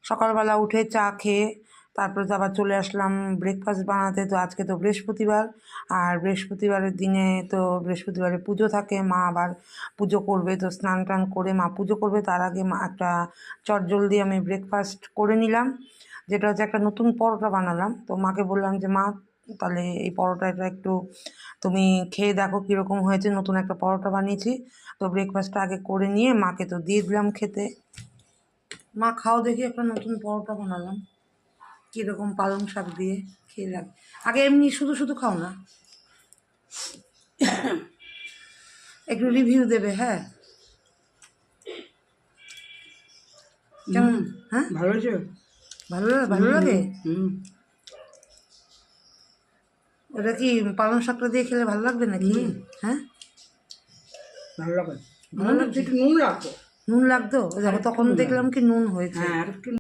সকালবেলা উঠে চা খেয়ে তারপরে তো আবার চলে আসলাম ব্রেকফাস্ট বানাতে। তো আজকে তো বৃহস্পতিবার, আর বৃহস্পতিবারের দিনে তো বৃহস্পতিবারে পুজো থাকে, মা আবার পুজো করবে। তো স্নান টান করে মা পুজো করবে, তার আগে মা একটা চটজলদি আমি ব্রেকফাস্ট করে নিলাম, যেটা হচ্ছে একটা নতুন পরোটা বানালাম। তো মাকে বললাম যে মা তাহলে এই পরোটাটা একটু তুমি খেয়ে দেখো কীরকম হয়েছে, নতুন একটা পরোটা বানিয়েছি। তো ব্রেকফাস্টটা আগে করে নিয়ে মাকে তো দিয়ে দিলাম খেতে। মা খাও দেখি, একটা নতুন পরোটা বানালাম কীরকম পালং শাক দিয়ে, খেয়ে লাগে। আগে এমনি শুধু শুধু খাও না, একটু রিভিউ দেবে। হ্যাঁ কেমন? হ্যাঁ ভালো হয়েছে। ভালো লাগে। ওটা কি পালং শাকটা দিয়ে খেলে ভালো লাগবে নাকি? হ্যাঁ ভালো লাগে। ভালো লাগছে। একটু নুন লাগতো। নুন লাগতো? দেখো তখন দেখলাম কি নুন হয়েছে। হ্যাঁ, আর একটু